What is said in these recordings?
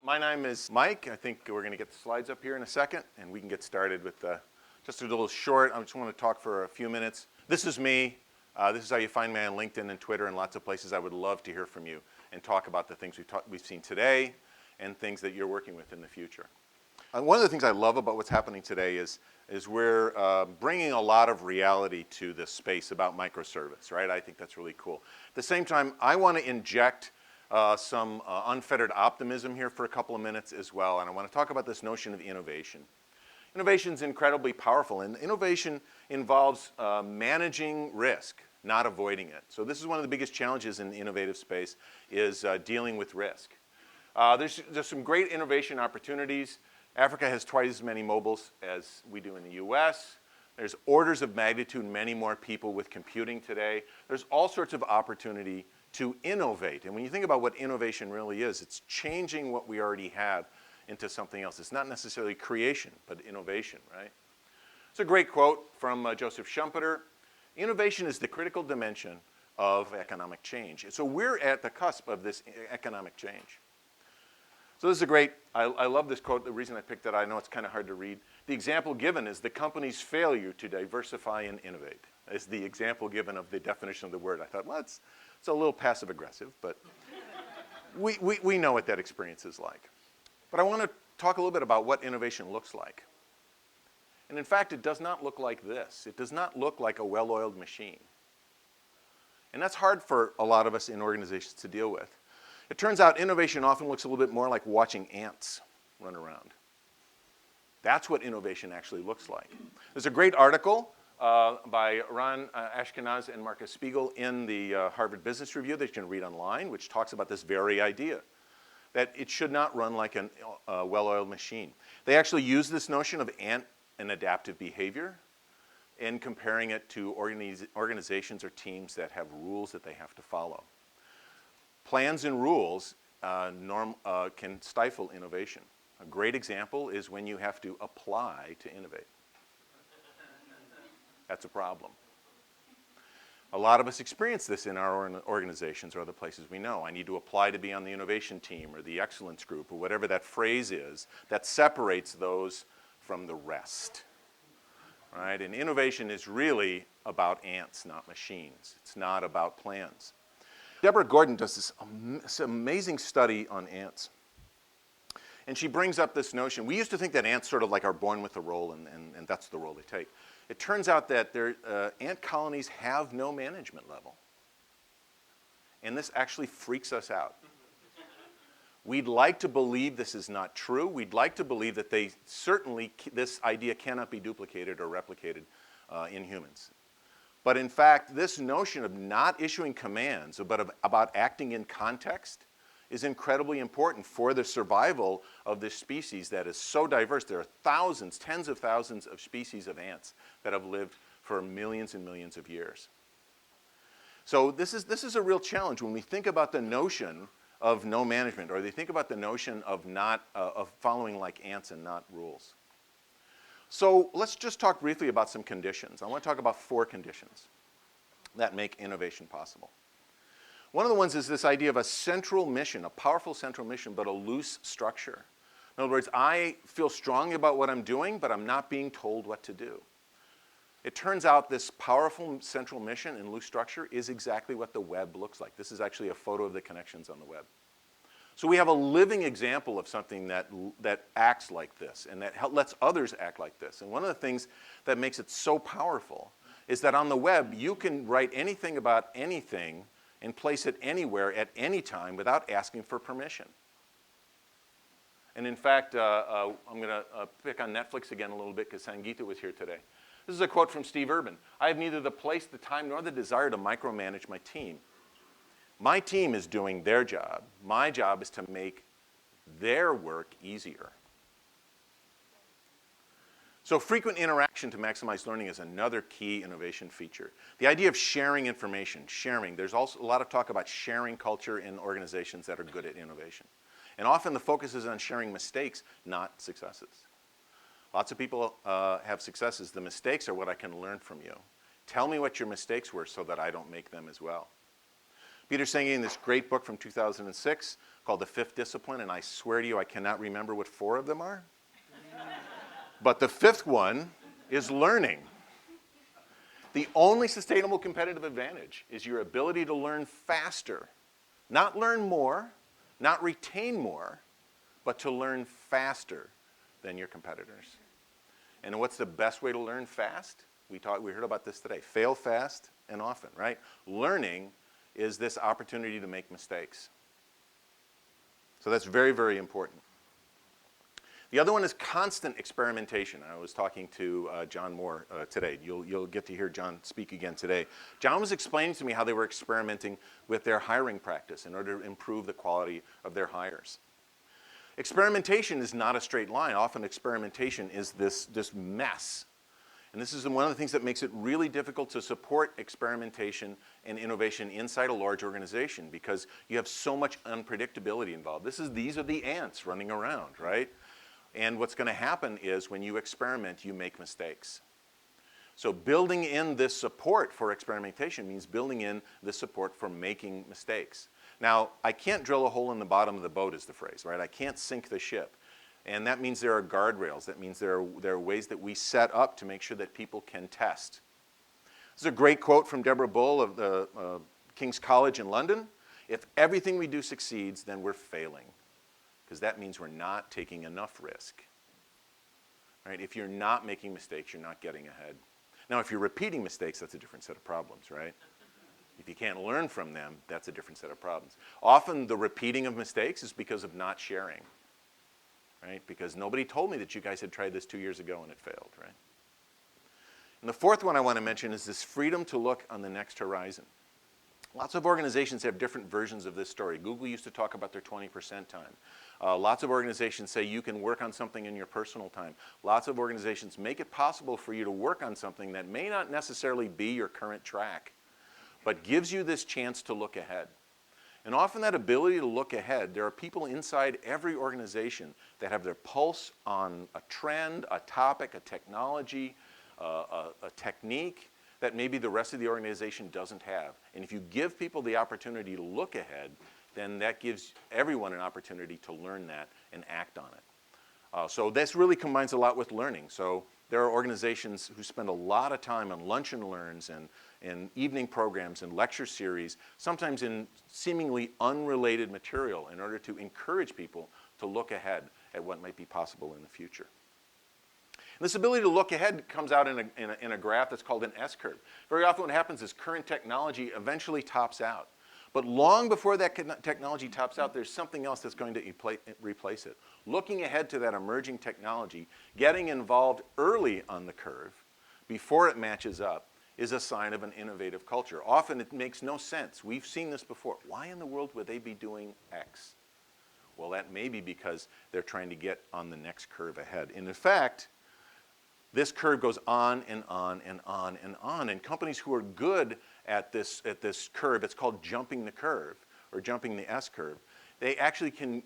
My name is Mike. I think we're going to get the slides up here in a second, and we can get started with just a little short. I just want to talk for a few minutes. This is me. This is how you find me on LinkedIn and Twitter and lots of places. I would love to hear from you and talk about the things we've seen today and things that you're working with in the future. One of the things I love about what's happening today is we're bringing a lot of reality to this space about microservice, right? I think that's really cool. At the same time, I want to inject some unfettered optimism here for a couple of minutes as well, and I want to talk about this notion of innovation. Innovation is incredibly powerful, and innovation involves managing risk, not avoiding it. So this is one of the biggest challenges in the innovative space is dealing with risk. There's some great innovation opportunities. Africa has twice as many mobiles as we do in the US. There's orders of magnitude many more people with computing today. There's all sorts of opportunity to innovate. And when you think about what innovation really is, it's changing what we already have into something else. It's not necessarily creation, but innovation, right? It's a great quote from Joseph Schumpeter. Innovation is the critical dimension of economic change. So we're at the cusp of this economic change. So this is a great, I love this quote. The reason I picked it, I know it's kind of hard to read. The example given is the company's failure to diversify and innovate. Is the example given of the definition of the word. I thought, well, it's a little passive aggressive, but we know what that experience is like. But I want to talk a little bit about what innovation looks like. And in fact, it does not look like this. It does not look like a well-oiled machine. And that's hard for a lot of us in organizations to deal with. It turns out innovation often looks a little bit more like watching ants run around. That's what innovation actually looks like. There's a great article by Ron Ashkenaz and Marcus Spiegel in the Harvard Business Review that you can read online, which talks about this very idea, that it should not run like a well-oiled machine. They actually use this notion of ant and adaptive behavior in comparing it to organizations or teams that have rules that they have to follow. Plans and rules can stifle innovation. A great example is when you have to apply to innovate. That's a problem. A lot of us experience this in our organizations or other places we know. I need to apply to be on the innovation team or the excellence group or whatever that phrase is that separates those from the rest, right? And innovation is really about ants, not machines. It's not about plans. Deborah Gordon does this amazing study on ants. And she brings up this notion. We used to think that ants sort of like are born with a role and that's the role they take. It turns out that ant colonies have no management level. And this actually freaks us out. We'd like to believe this is not true. We'd like to believe that this idea cannot be duplicated or replicated in humans. But in fact, this notion of not issuing commands, but about acting in context, is incredibly important for the survival of this species that is so diverse. There are thousands, tens of thousands of species of ants that have lived for millions and millions of years. So this is a real challenge when we think about the notion of no management, or they think about the notion of of following like ants and not rules. So let's just talk briefly about some conditions. I want to talk about 4 conditions that make innovation possible. One of the ones is this idea of a central mission, a powerful central mission, but a loose structure. In other words, I feel strongly about what I'm doing, but I'm not being told what to do. It turns out this powerful central mission and loose structure is exactly what the web looks like. This is actually a photo of the connections on the web. So we have a living example of something that acts like this and that lets others act like this. And one of the things that makes it so powerful is that on the web, you can write anything about anything and place it anywhere at any time without asking for permission. And in fact, I'm going to pick on Netflix again a little bit because Sangeeta was here today. This is a quote from Steve Urban. I have neither the place, the time, nor the desire to micromanage my team. My team is doing their job. My job is to make their work easier. So frequent interaction to maximize learning is another key innovation feature. The idea of sharing information, there's also a lot of talk about sharing culture in organizations that are good at innovation. And often the focus is on sharing mistakes, not successes. Lots of people have successes. The mistakes are what I can learn from you. Tell me what your mistakes were so that I don't make them as well. Peter Senge in this great book from 2006 called The Fifth Discipline, and I swear to you I cannot remember what 4 of them are. But the 5th one is learning. The only sustainable competitive advantage is your ability to learn faster. Not learn more, not retain more, but to learn faster than your competitors. And what's the best way to learn fast? We heard about this today. Fail fast and often, right? Learning is this opportunity to make mistakes. So that's very, very important. The other one is constant experimentation. I was talking to John Moore today. You'll get to hear John speak again today. John was explaining to me how they were experimenting with their hiring practice in order to improve the quality of their hires. Experimentation is not a straight line. Often experimentation is this mess. And this is one of the things that makes it really difficult to support experimentation and innovation inside a large organization because you have so much unpredictability involved. These are the ants running around, right? And what's going to happen is when you experiment, you make mistakes. So building in this support for experimentation means building in the support for making mistakes. Now, I can't drill a hole in the bottom of the boat is the phrase, right? I can't sink the ship. And that means there are guardrails. That means there are ways that we set up to make sure that people can test. This is a great quote from Deborah Bull of the King's College in London. If everything we do succeeds, then we're failing. Because that means we're not taking enough risk. Right? If you're not making mistakes, you're not getting ahead. Now, if you're repeating mistakes, that's a different set of problems, right? If you can't learn from them, that's a different set of problems. Often the repeating of mistakes is because of not sharing, right? Because nobody told me that you guys had tried this 2 years ago and it failed, right? And the 4th one I want to mention is this freedom to look on the next horizon. Lots of organizations have different versions of this story. Google used to talk about their 20% time. Lots of organizations say you can work on something in your personal time. Lots of organizations make it possible for you to work on something that may not necessarily be your current track, but gives you this chance to look ahead. And often that ability to look ahead, there are people inside every organization that have their pulse on a trend, a topic, a technology, a technique that maybe the rest of the organization doesn't have. And if you give people the opportunity to look ahead, then that gives everyone an opportunity to learn that and act on it. So this really combines a lot with learning. So there are organizations who spend a lot of time on lunch and learns and evening programs and lecture series, sometimes in seemingly unrelated material in order to encourage people to look ahead at what might be possible in the future. And this ability to look ahead comes out in a graph that's called an S-curve. Very often what happens is current technology eventually tops out. But long before that technology tops out, there's something else that's going to replace it. Looking ahead to that emerging technology, getting involved early on the curve, before it matches up, is a sign of an innovative culture. Often it makes no sense. We've seen this before. Why in the world would they be doing X? Well, that may be because they're trying to get on the next curve ahead. And in fact, this curve goes on and on and on and on. And companies who are good at this curve, it's called jumping the curve or jumping the S-curve, they actually can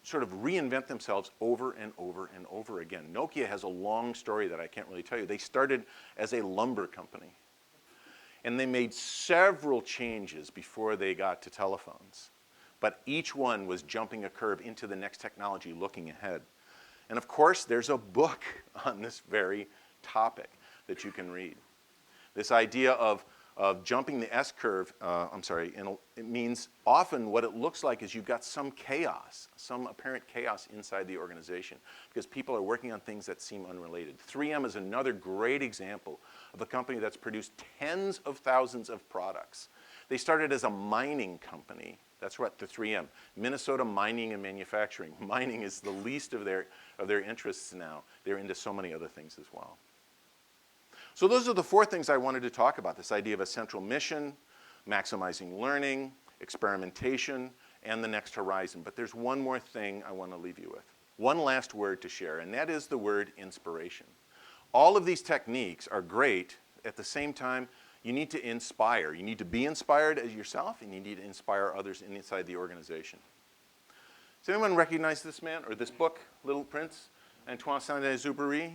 sort of reinvent themselves over and over and over again. Nokia has a long story that I can't really tell you. They started as a lumber company. And they made several changes before they got to telephones. But each one was jumping a curve into the next technology, looking ahead. And of course, there's a book on this very topic that you can read. This idea of jumping the S-curve, it means often what it looks like is you've got some chaos, some apparent chaos inside the organization because people are working on things that seem unrelated. 3M is another great example of a company that's produced tens of thousands of products. They started as a mining company. That's what the 3M, Minnesota Mining and Manufacturing. Mining is the least of their interests now. They're into so many other things as well. So those are the 4 things I wanted to talk about, this idea of a central mission, maximizing learning, experimentation, and the next horizon. But there's one more thing I want to leave you with. One last word to share, and that is the word inspiration. All of these techniques are great. At the same time, you need to inspire. You need to be inspired as yourself, and you need to inspire others inside the organization. Does anyone recognize this man or this book, Little Prince, Antoine Saint-Exupéry?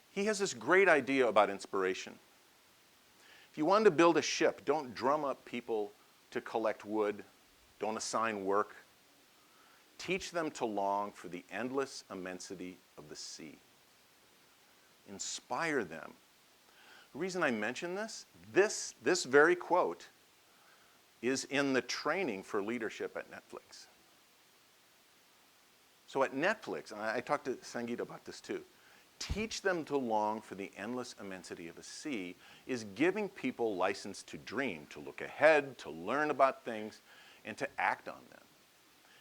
He has this great idea about inspiration. If you wanted to build a ship, don't drum up people to collect wood. Don't assign work. Teach them to long for the endless immensity of the sea. Inspire them. The reason I mention this very quote is in the training for leadership at Netflix. So at Netflix, and I talked to Sangeeta about this too, teach them to long for the endless immensity of a sea is giving people license to dream, to look ahead, to learn about things, and to act on them.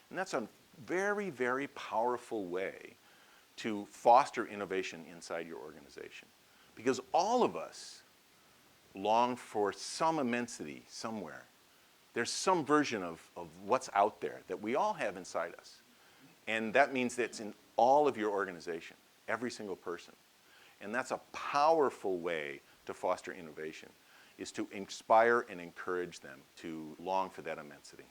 And that's a very, very powerful way to foster innovation inside your organization. Because all of us long for some immensity somewhere. There's some version of what's out there that we all have inside us. And that means that it's in all of your organization, every single person. And that's a powerful way to foster innovation, is to inspire and encourage them to long for that immensity.